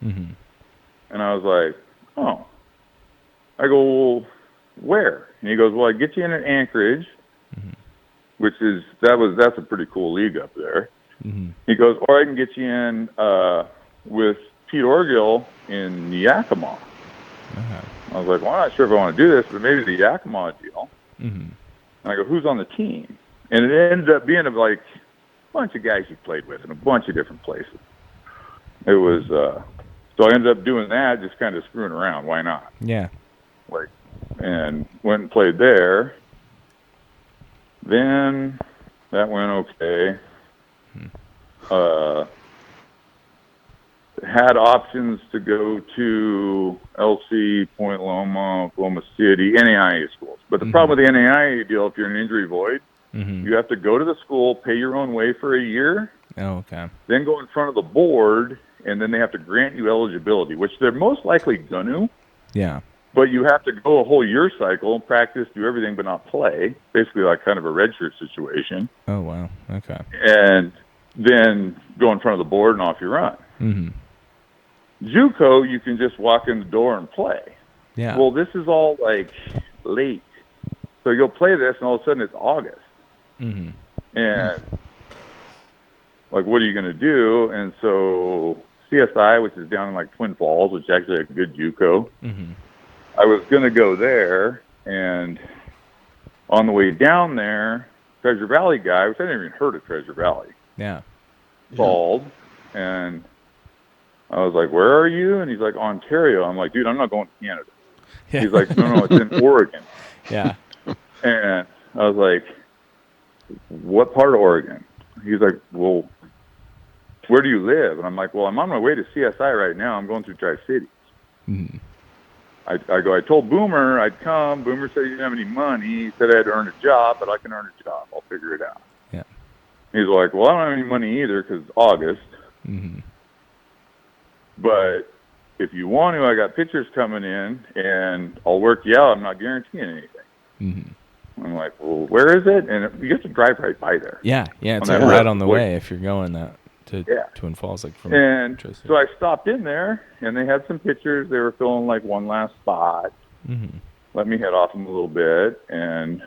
And I was like, oh. I go, well, where? And he goes, well, I get you in at Anchorage, which is that's a pretty cool league up there. He goes, or I can get you in with Pete Orgill in Yakima. I was like, well, I'm not sure if I want to do this, but maybe the Yakima deal. And I go, who's on the team? And it ended up being like a bunch of guys he played with in a bunch of different places. It was So I ended up doing that, just kind of screwing around. Why not? Yeah. Like, and went and played there. Then that went okay. Had options to go to LC, Point Loma, Oklahoma City, NAIA schools. But the problem with the NAIA deal, if you're an injury void, you have to go to the school, pay your own way for a year. Oh, okay. Then go in front of the board, and then they have to grant you eligibility, which they're most likely going to. Yeah. But you have to go a whole year cycle, practice, do everything, but not play. Basically, like kind of a redshirt situation. Oh, wow. Okay. And then go in front of the board and off you run. Mm-hmm. JUCO, you can just walk in the door and play. Yeah. Well, this is all like late. So you'll play this, and all of a sudden it's August. Mm-hmm. And like, what are you going to do? And so CSI, which is down in like Twin Falls, which is actually a good JUCO, I was going to go there. And on the way down there, Treasure Valley guy, which I never even heard of Treasure Valley, called, and I was like, where are you? And he's like, Ontario. I'm like, dude, I'm not going to Canada. Yeah. He's like, no, it's in Oregon. Yeah. And I was like, what part of Oregon? He's like, well, where do you live? And I'm like, well, I'm on my way to CSI right now. I'm going through Tri-Cities. Mm-hmm. I told Boomer I'd come. Boomer said he didn't have any money. He said I had to earn a job, but I can earn a job. I'll figure it out. Yeah. He's like, well, I don't have any money either because it's August. Mm-hmm. But if you want to, I got pictures coming in, and I'll work you out. I'm not guaranteeing anything. Mm-hmm. I'm like, well, where is it? And you have to drive right by there. Yeah, it's On like that right road. on the way if you're going that to Twin Falls, like from. And Tri-City. so I stopped in there, and they had some pictures. They were filling like one last spot. Mm-hmm. Let me head off them a little bit, and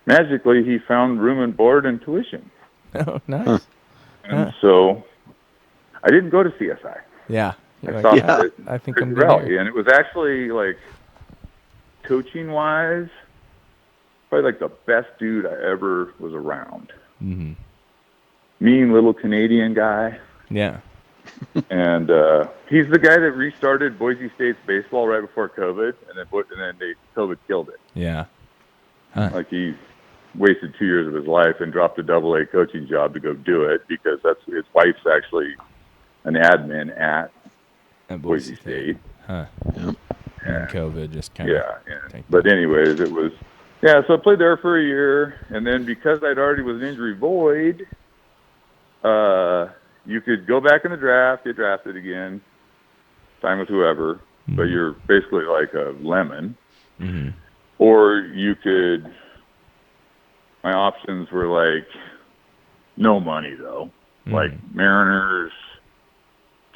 magically he found room and board and tuition. Oh, nice. And so I didn't go to CSI. Yeah. I stopped at I think I'm Treasure good Valley, here. and it was actually like coaching-wise, probably like the best dude I ever was around. Mm-hmm. Mean little Canadian guy. Yeah. And he's the guy that restarted Boise State's baseball right before COVID, and then COVID killed it. Yeah. Huh. Like he wasted 2 years of his life and dropped a Double-A coaching job to go do it because his wife's actually an admin at Boise State. Huh. Yep. And COVID just kind of. Yeah. But anyways, it was. Yeah, so I played there for a year, and then because I'd already was an injury void, you could go back in the draft, get drafted again, sign with whoever, but you're basically like a lemon. Mm-hmm. Or you could, my options were like no money though, like Mariners,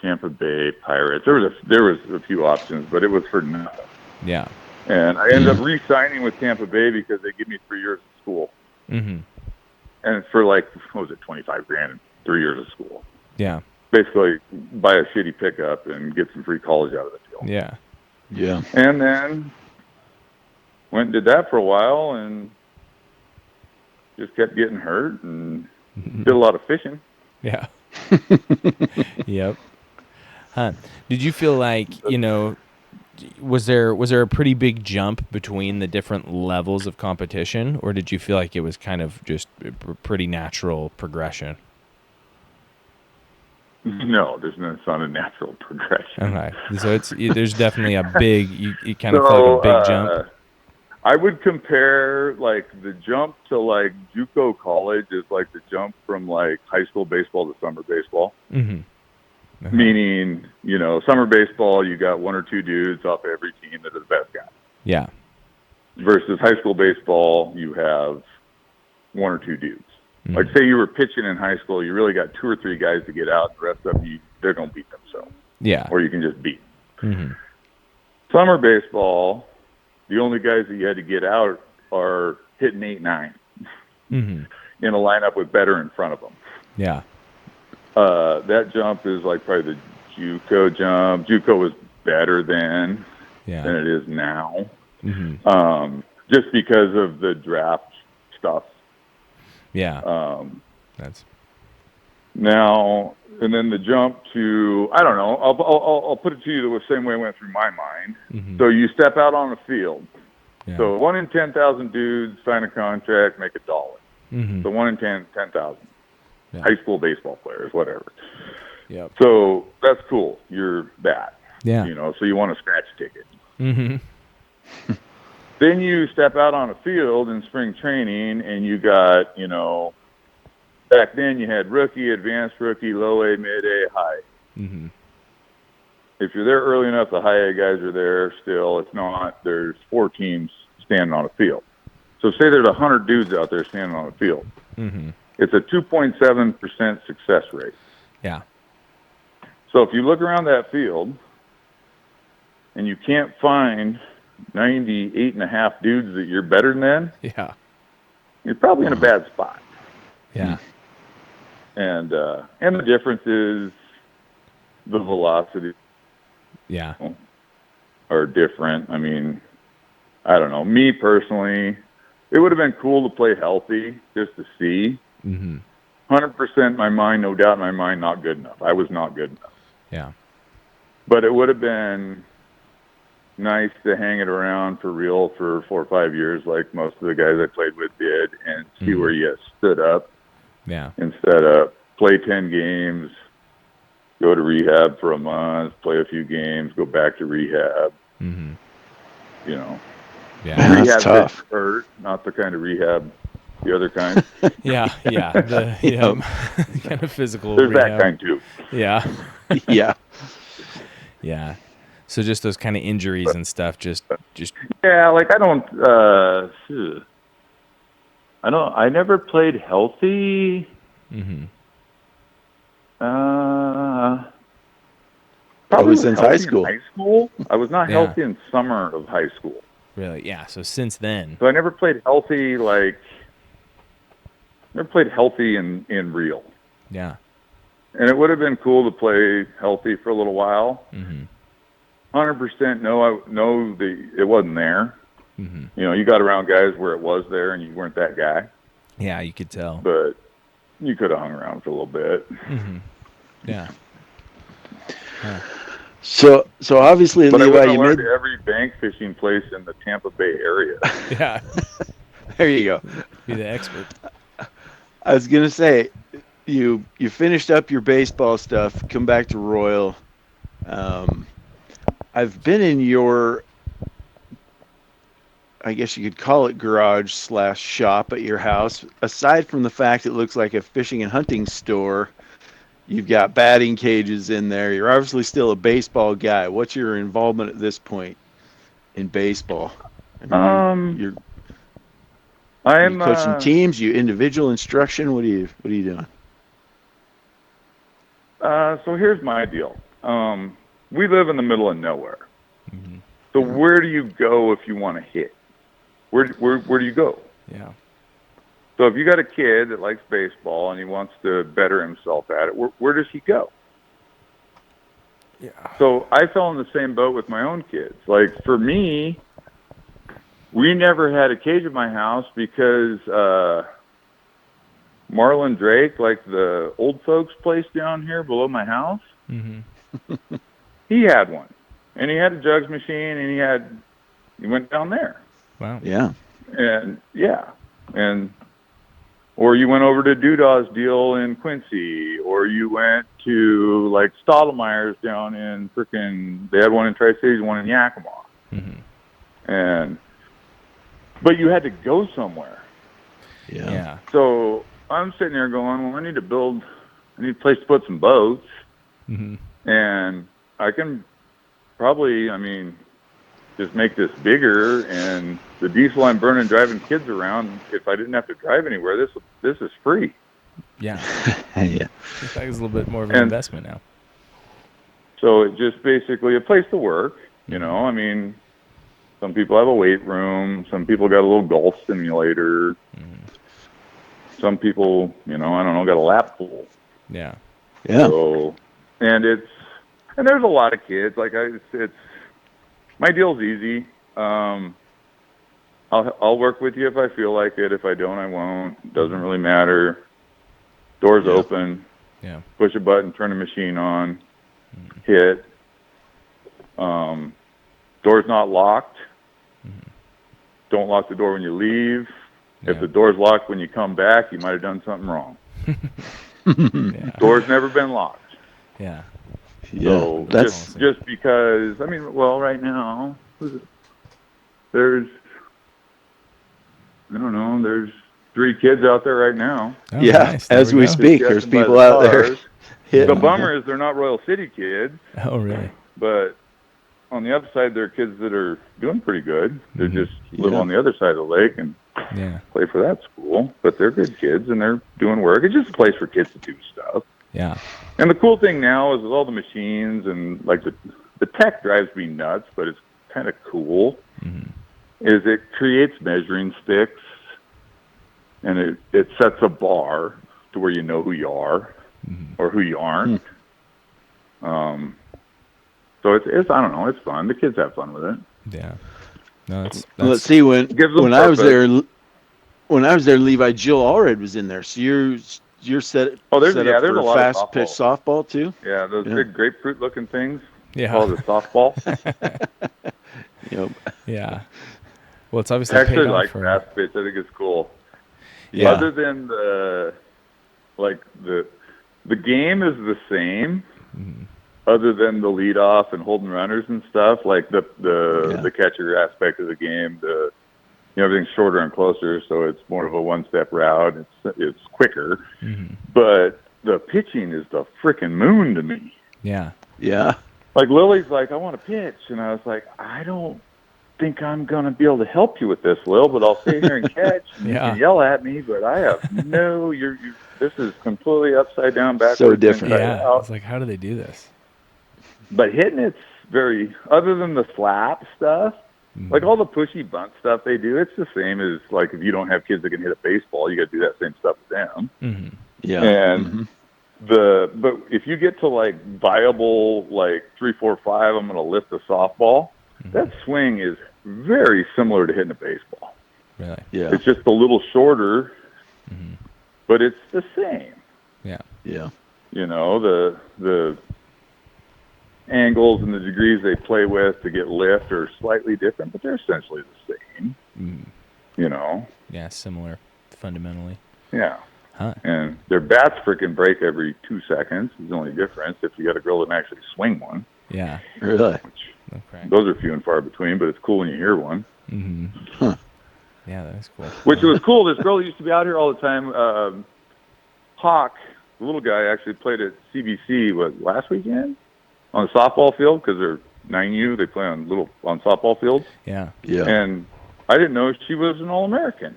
Tampa Bay, Pirates. There was a few options, but it was for nothing. Yeah. And I ended up re-signing with Tampa Bay because they give me 3 years of school. Mm-hmm. And for like, what was it, $25,000 and 3 years of school. Yeah. Basically, buy a shitty pickup and get some free college out of the deal. Yeah. Yeah. And then went and did that for a while and just kept getting hurt and did a lot of fishing. Yeah. Yep. Huh. Did you feel like, was there a pretty big jump between the different levels of competition, or did you feel like it was kind of just a pretty natural progression? No, it's not a natural progression. Okay. So there's definitely a big, you kind of feel like a big jump. I would compare like the jump to like JUCO college is like the jump from like high school baseball to summer baseball. Mm-hmm. Uh-huh. Meaning, summer baseball, you got one or two dudes off every team that are the best guys. Yeah. Versus high school baseball, you have one or two dudes. Mm-hmm. Like say you were pitching in high school, you really got two or three guys to get out. The rest of you, they're going to beat themselves. Yeah. Or you can just beat them. Mm-hmm. Summer baseball, the only guys that you had to get out are hitting 8-9 mm-hmm. in a lineup with better in front of them. Yeah. That jump is like probably the JUCO jump. JUCO was better then than it is now. Mm-hmm. Just because of the draft stuff. Yeah. Now, and then the jump to, I don't know, I'll put it to you the same way it went through my mind. Mm-hmm. So you step out on the field. Yeah. So 1 in 10,000 dudes sign a contract, make $1. Mm-hmm. So 1 in 10,000. Yeah. High school baseball players, whatever. Yep. So that's cool. You're that. Yeah. You know, so you want a scratch ticket. Mm-hmm. Then you step out on a field in spring training, and you got, you know, back then you had rookie, advanced rookie, low A, mid A, high. Mm-hmm. If you're there early enough, the high A guys are there still. If not, there's 4 teams standing on a field. So say there's 100 dudes out there standing on a field. Mm-hmm. It's a 2.7% success rate. Yeah. So if you look around that field and you can't find 98.5 dudes that you're better than, Yeah. you're probably in a bad spot. Yeah. And the difference is the velocity. Yeah. Are different. I mean, I don't know. Me personally, it would have been cool to play healthy just to see. Mm-hmm. 100% in my mind, no doubt in my mind, not good enough. I was not good enough. Yeah. But it would have been nice to hang it around for real for 4 or 5 years like most of the guys I played with did and see where you stood up. Yeah. Instead of play 10 games, go to rehab for a month, play a few games, go back to rehab. Mm-hmm. You know. Yeah. Rehab That's tough. hurt, not the kind of rehab, the other kind. Yeah. Yeah. The kind of physical. There's rehab. that kind too. Yeah. Yeah. Yeah. So just those kind of injuries and stuff. Just. Yeah, like I never played healthy. Mm-hmm. Probably since high school. High school. I was not Yeah. healthy in summer of high school. Really? Yeah. So since then. So I never played healthy in real. Yeah. And it would have been cool to play healthy for a little while. Mm-hmm. 100% no, it wasn't there. Mm-hmm. You know, you got around guys where it was there and you weren't that guy. Yeah, you could tell. But you could have hung around for a little bit. Mm-hmm. Yeah. Huh. So obviously, But I Levi, wouldn't you have learned made. every bank fishing place in the Tampa Bay area. Yeah. There you go. Be the expert. I was gonna say, you finished up your baseball stuff. Come back to Royal. I've been in your, I guess you could call it garage / shop at your house. Aside from the fact it looks like a fishing and hunting store, you've got batting cages in there. You're obviously still a baseball guy. What's your involvement at this point in baseball? I mean, you're coaching teams, you individual instruction. What are you doing? So here's my deal. We live in the middle of nowhere. Mm-hmm. So where do you go if you want to hit? Where do you go? Yeah. So if you got a kid that likes baseball and he wants to better himself at it, where does he go? Yeah. So I fell in the same boat with my own kids. Like for me, we never had a cage at my house because Marlon Drake, like the old folks place down here below my house, Mm-hmm. he had one. And he had a jugs machine and he went down there. Wow. Yeah. Or you went over to Doodah's deal in Quincy, or you went to like Stottlemeyer's down in they had one in Tri-Cities, one in Yakima. Mm-hmm. But you had to go somewhere. Yeah. So I'm sitting there going, well, I need a place to put some boats. Mm-hmm. And I can probably, just make this bigger, and the diesel I'm burning driving kids around, if I didn't have to drive anywhere, this is free. Yeah. Yeah. It's a little bit more of an investment now. So it's just basically a place to work, you know. Some people have a weight room, some people got a little golf simulator. Mm-hmm. Some people, got a lap pool. Yeah. Yeah. So, and there's a lot of kids. Like it's my deal's easy. I'll work with you if I feel like it. If I don't, I won't. Doesn't really matter. Doors open. Yeah. Push a button, turn a machine on, hit. Door's not locked. Don't lock the door when you leave. Yeah. If the door's locked when you come back, you might have done something wrong. Yeah. Door's never been locked. Yeah. So that's just because, I mean, well, right now, there's, I don't know, there's 3 kids out there right now. Oh, yeah. nice. There As we go. speak, there's Getting by people the out there. cars. hitting The them. bummer is they're not Royal City kids, Oh, really? but on the upside, they're kids that are doing pretty good. They just live Yeah. on the other side of the lake and Yeah. play for that school, but they're good kids and they're doing work. It's just a place for kids to do stuff. Yeah. And the cool thing now is with all the machines and like the tech drives me nuts, but it's kind of cool. Is it creates measuring sticks and it sets a bar to where you know who you are or who you aren't. So it's I don't know, it's fun. The kids have fun with it. Yeah. No, that's Let's see, when Gives them I was purpose. there, Levi, Jill Allred was in there. So you're set. There's set a up for lot of fast pitch softball too. Yeah, those big grapefruit looking things. Yeah. Called a softball. Yep. Yeah. Well, it's I obviously actually paid off like for. fast pitch. I think it's cool. Yeah. Other than the game is the same. Other than the leadoff and holding runners and stuff, like the catcher aspect of the game, everything's shorter and closer, so it's more of a one-step route. It's quicker, but the pitching is the frickin' moon to me. Yeah. Yeah. Like Lily's like, I want to pitch, and I was like, I don't think I'm gonna be able to help you with this, Lil, but I'll stay here and catch. And you can yell at me, but I have no. This is completely upside down, backwards. So different. Yeah. Out. It's like, how do they do this? But hitting it's very, other than the slap stuff, like all the pushy bunt stuff they do, it's the same as like if you don't have kids that can hit a baseball, you got to do that same stuff with them. Yeah. And but if you get to like viable like 3, 4, 5, I'm going to lift a softball. That swing is very similar to hitting a baseball. Really? Yeah. It's just a little shorter, but it's the same. Yeah. Yeah. You know, the angles and the degrees they play with to get lift are slightly different, but they're essentially the same. You know? Yeah, similar fundamentally. Yeah. Huh. And their bats freaking break every 2 seconds. It's the only difference if you got a girl that can actually swing one. Yeah. Really? Okay. Those are few and far between, but it's cool when you hear one. Yeah, that is cool. Which was cool. This girl used to be out here all the time. Hawk, the little guy, actually played at CBC last weekend on the softball field because they're 9U. They play on softball fields. Yeah. Yeah. And I didn't know she was an All-American.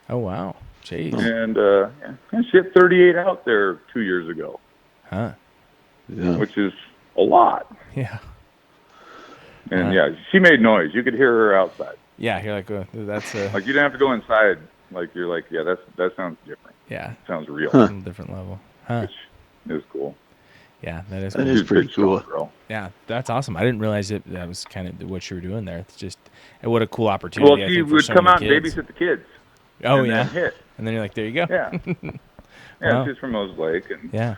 Oh, wow. Jeez. And she hit 38 out there 2 years ago. Huh. Yeah. Which is a lot. Yeah. And she made noise. You could hear her outside. Yeah, you're like, that's a... Like you didn't have to go inside. Like you're like, yeah, that sounds different. Yeah. Sounds real. On a different level. Huh. Which is cool. Yeah, that is That cool. is pretty cool. Girl. Yeah, that's awesome. I didn't realize that was kind of what you were doing there. It's just, what a cool opportunity. Well, I she think, for would some come of out the and kids. babysit the kids. Oh, and yeah. then hit. And then you're like, there you go. Yeah. Wow. She's from Mose Lake, and Yeah.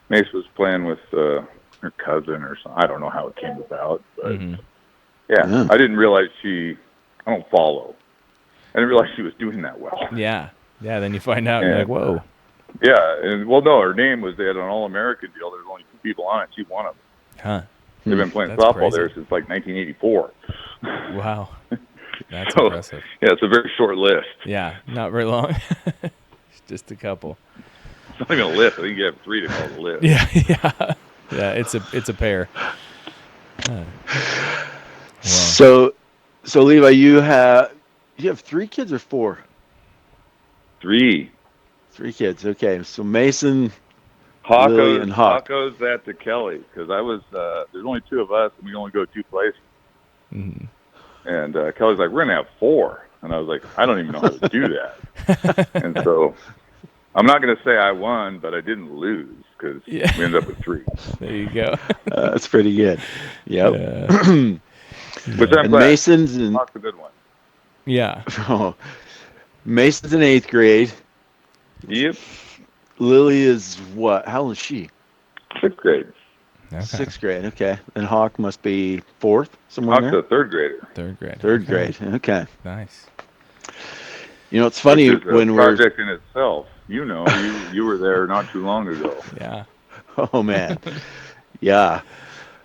Mace was playing with her cousin or something. I don't know how it came about, but I didn't realize I don't follow. I didn't realize she was doing that well. Yeah. Yeah, then you find out, you're like, whoa. Yeah, and no, her name was, they had an All-American deal. There's only 2 people on it. She's one of them. Huh. They've been playing That's softball crazy. there since like 1984. Wow. That's So, impressive. Yeah, it's a very short list. Yeah, not very long. Just a couple. It's not even a list. I think you have 3 to call it a list. Yeah, yeah. Yeah, it's a pair. Huh. Wow. So Levi, you have 3 kids or 4? 3. 3 kids. Okay. So Mason, Lily, and Hawk. Hawko's that to Kellee because I was there's only 2 of us and we only go 2 places. And Kelly's like, we're gonna have 4, and I was like, I don't even know how to do that. And so I'm not gonna say I won, but I didn't lose because we ended up with 3. There you go. That's pretty good. Yep. Which I'm And glad. Mason's in. Hawk's a good one. Yeah. Oh, Mason's in 8th grade. Yep. Lily is what? How old is she? 6th grade. Okay. 6th grade. Okay. And Hawk must be fourth, somewhere in Hawk's there. a 3rd grader, Third grade. Third Okay. grade. Okay. Nice. It's which funny is a when we're. project in itself. You were there not too long ago. Yeah. Oh man. Yeah.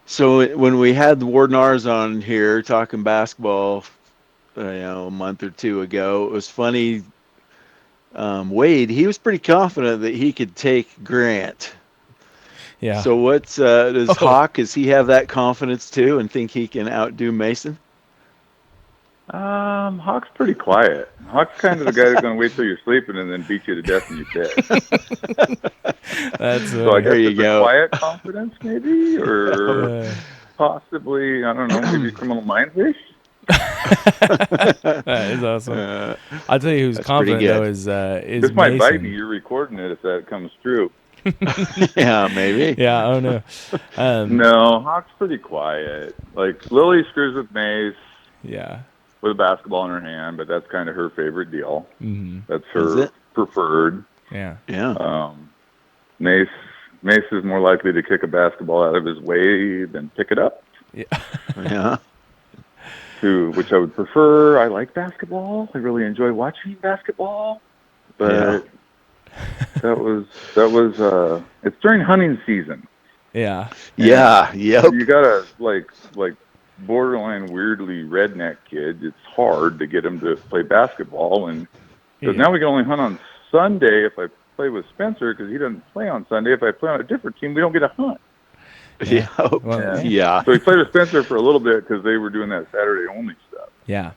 So when we had the Wardenars on here talking basketball, a month or two ago, it was funny. Wade, he was pretty confident that he could take Grant. Yeah. So what's does Oh. Hawk? Does he have that confidence too, and think he can outdo Mason? Hawk's pretty quiet. Hawk's kind of the guy that's going to wait till you're sleeping and then beat you to death in your bed. That's So I There guess you it's a go. quiet confidence, maybe, or uh, possibly, I don't know, maybe Criminal Minds-ish. that is awesome. I'll tell you who's That's pretty confident though good. is This might bite me. Mason. You're recording it if that comes true. Yeah, maybe. Yeah. Oh no. No, Hawk's pretty quiet. Like, Lily screws with Mace Yeah. with a basketball in her hand, but that's kind of her favorite deal. Mm-hmm. That's Is her it? preferred. Yeah. Yeah. Mace is more likely to kick a basketball out of his way than pick it up. Yeah. Yeah. To which I would prefer. I like basketball. I really enjoy watching basketball, but that was it's during hunting season. Yeah. Yeah. Yep. You gotta like borderline weirdly redneck kid. It's hard to get him to play basketball, and because now we can only hunt on Sunday if I play with Spencer, because he doesn't play on Sunday. If I play on a different team, we don't get a hunt. Yeah. Well, Yeah. So he played with Spencer for a little bit because they were doing that Saturday only stuff. Yeah.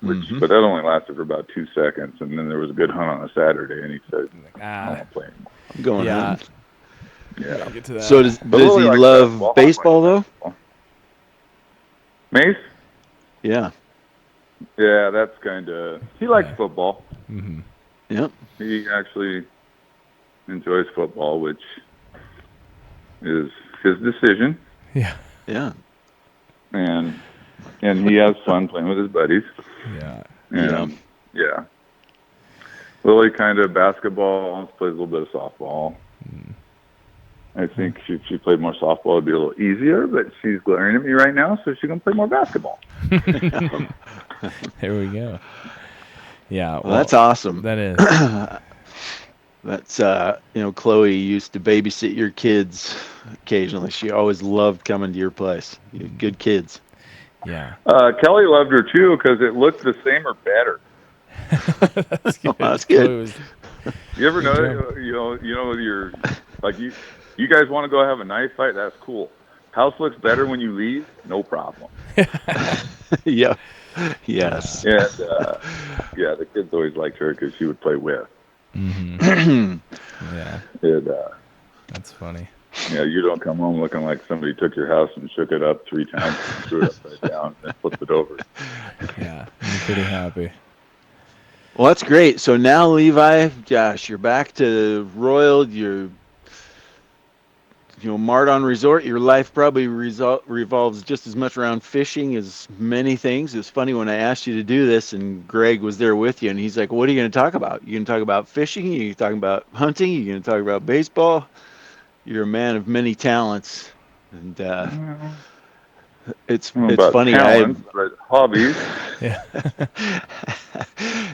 But that only lasted for about 2 seconds, and then there was a good hunt on a Saturday, and he said, "I don't want to play anymore." I'm going Yeah. hunting. Yeah. Get to that. So does Lily he likes love basketball. baseball though? Mace? Yeah. Yeah, that's kind of. He likes football. Mm-hmm. Yep. He actually enjoys football, which is his decision, Yeah. Yeah. and he has fun playing with his buddies. Yeah. And yeah. Lily kind of basketball, plays a little bit of softball. I think if she played more softball, it'd be a little easier, but she's glaring at me right now, so she's going to play more basketball. There we go. Yeah. Well, that's awesome. That is. That's Chloe used to babysit your kids occasionally. She always loved coming to your place. You had good kids. Yeah. Kellee loved her too because it looked the same or better. That's good. That's good. You ever know? You're like you guys want to go have a knife fight? That's cool. House looks better when you leave. No problem. Yeah. Yes. And the kids always liked her because she would play with. Mm-hmm. Yeah. And, That's funny. yeah, you don't come home looking like somebody took your house and shook it up 3 times and threw it upside down and then flipped it over. Yeah. I'm pretty happy. Well, that's great. So now, Levi, gosh, you're back to Royal. You're, Mardon Resort. Your life probably revolves just as much around fishing as many things. It was funny when I asked you to do this, and Greg was there with you, and he's like, "What are you going to talk about? You going to talk about fishing? You talking about hunting? You going to talk about baseball?" You're a man of many talents, and it's funny. Talents, but hobbies. Yeah.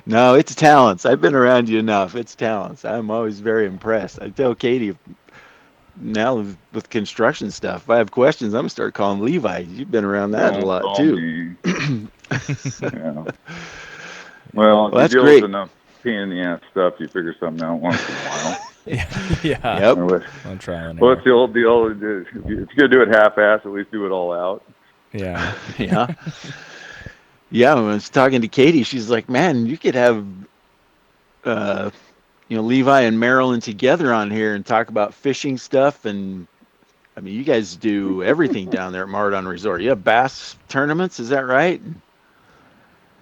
No, it's talents. I've been around you enough. It's talents. I'm always very impressed. I tell Katie now with construction stuff, if I have questions, I'm gonna start calling Levi. You've been around that Don't a lot call too. Yeah. Well, if That's you deal great. with enough pain in the ass stuff, you figure something out once in a while. Yeah. Yep. I'm trying. Well, it's the old deal. If you're gonna do it half-ass, at least do it all out. Yeah. Yeah. Yeah. When I was talking to Katie, she's like, "Man, you could have, Levi and Marilyn together on here and talk about fishing stuff. And I mean, you guys do everything down there at Mardon Resort. You have bass tournaments, is that right?"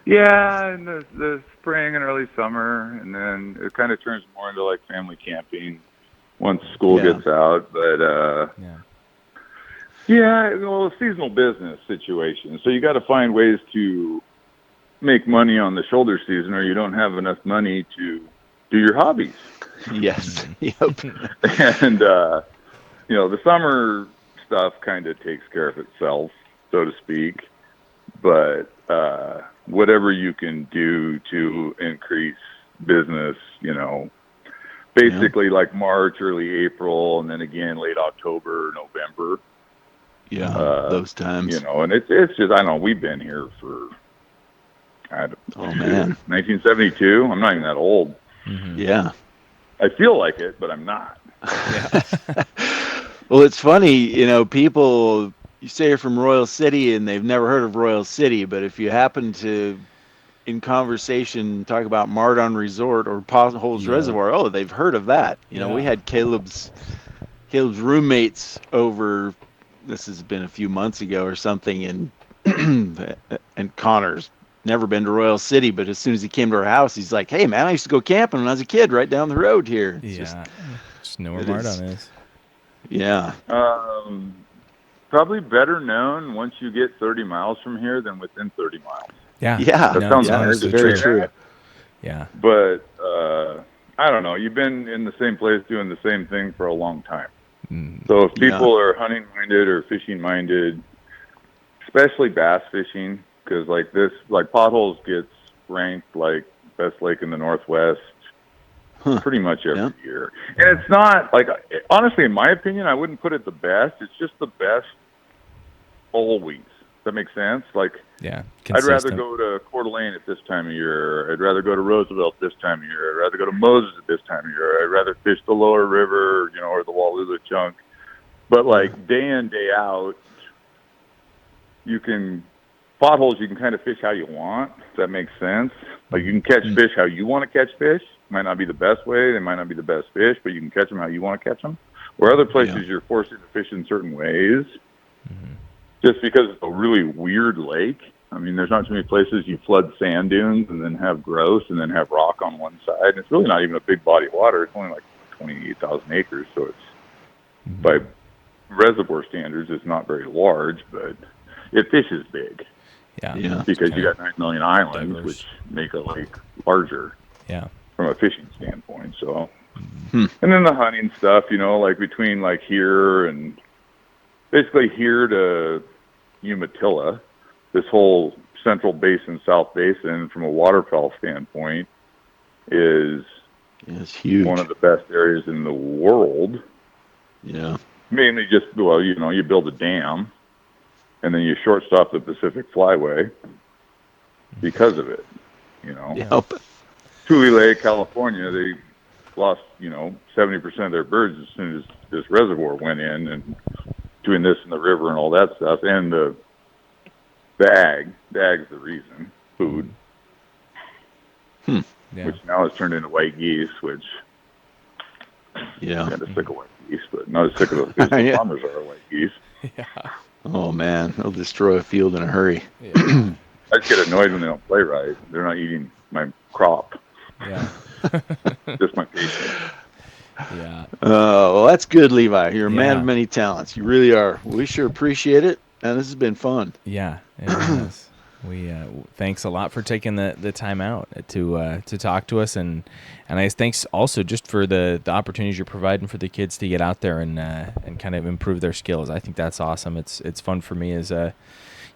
Yeah, in the spring and early summer, and then it kind of turns more into like family camping once school gets out. But well, seasonal business situation. So you got to find ways to make money on the shoulder season, or you don't have enough money to do your hobbies. Yes. Yep. And the summer stuff kind of takes care of itself, so to speak. But whatever you can do to increase business, basically like March, early April, and then again late October, November. Yeah, those times. And it's just, I don't know, we've been here for, man, 1972. I'm not even that old. Mm-hmm. Yeah. I feel like it, but I'm not. Yeah. Well, it's funny, people, you say you're from Royal City and they've never heard of Royal City, but if you happen to, in conversation, talk about Mardon Resort or Potholes Reservoir, they've heard of that. We had Caleb's roommates over, this has been a few months ago or something, and Connor's never been to Royal City, but as soon as he came to our house, he's like, "Hey, man, I used to go camping when I was a kid right down the road here." Just know where Mardon is. Yeah. Probably better known once you get 30 miles from here than within 30 miles. Yeah. That sounds that's very true. Yeah. But I don't know. You've been in the same place doing the same thing for a long time. So if people are hunting minded or fishing minded, especially bass fishing, because like Potholes gets ranked like best lake in the Northwest pretty much every year. And it's not like, honestly, in my opinion, I wouldn't put it the best. It's just the best always. Does that make sense? Like, I'd rather go to Coeur d'Alene at this time of year. I'd rather go to Roosevelt this time of year. I'd rather go to Moses at this time of year. I'd rather fish the lower river, or the Wallula chunk. But like day in, day out, Potholes, you can kind of fish how you want. Does that make sense? Like you can catch fish how you want to catch fish. Might not be the best way. They might not be the best fish, but you can catch them how you want to catch them. Where other places you're forced to fish in certain ways, just because it's a really weird lake. I mean, there's not too many places you flood sand dunes and then have growth and then have rock on one side. And it's really not even a big body of water. It's only like 28,000 acres, so it's by reservoir standards, it's not very large, but it fishes big. Yeah. Because you got 9 million islands, which make a lake larger. Yeah. From a fishing standpoint. So, and then the hunting stuff, like between like here and basically here to Umatilla, this whole central basin, south basin, from a waterfowl standpoint, is huge. One of the best areas in the world. Yeah. Mainly just, you build a dam, and then you shortstop the Pacific Flyway because of it, Yep. Tule Lake, California, they lost, 70% of their birds as soon as this reservoir went in, and doing this in the river and all that stuff. And the ag's the reason, food, which now has turned into white geese, which kind of sick of white geese, but not as sick of those geese as farmers are white geese. Yeah. Oh man, they'll destroy a field in a hurry. I just get annoyed when they don't play right. They're not eating my crop. Yeah. Just my patience. Yeah. Well, that's good, Levi. You're a man of many talents. You really are. We sure appreciate it, and this has been fun. Yeah, it has. We thanks a lot for taking the time out to talk to us, and I thanks also just for the opportunities you're providing for the kids to get out there and kind of improve their skills. I think that's awesome. It's fun for me as a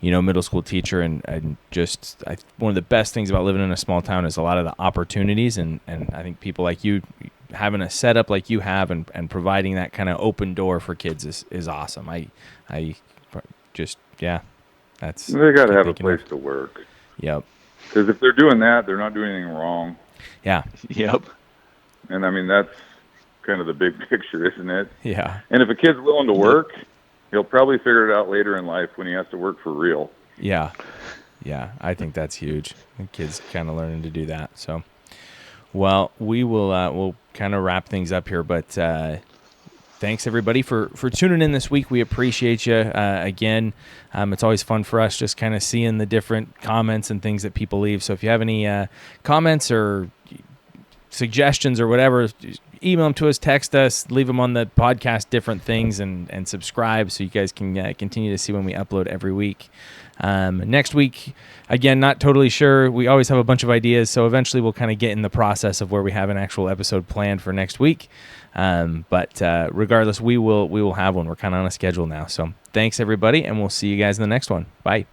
middle school teacher, and just one of the best things about living in a small town is a lot of the opportunities, and I think people like you having a setup like you have and providing that kind of open door for kids is awesome. I just that's they got to have a place to work. Yep. Because if they're doing that, they're not doing anything wrong. Yeah. Yep. And I mean that's kind of the big picture, isn't it? Yeah. And if a kid's willing to work, he'll probably figure it out later in life when he has to work for real. Yeah. Yeah. I think that's huge. The kids kind of learning to do that. So, well, we will, we'll kind of wrap things up here, but, thanks everybody for tuning in this week. We appreciate you, again. It's always fun for us just kind of seeing the different comments and things that people leave. So if you have any, comments or suggestions or whatever, email them to us, text us, leave them on the podcast, different things, and subscribe so you guys can continue to see when we upload every week. Next week, again, not totally sure. We always have a bunch of ideas, so eventually we'll kind of get in the process of where we have an actual episode planned for next week. But regardless, we will have one. We're kind of on a schedule now. So thanks, everybody, and we'll see you guys in the next one. Bye.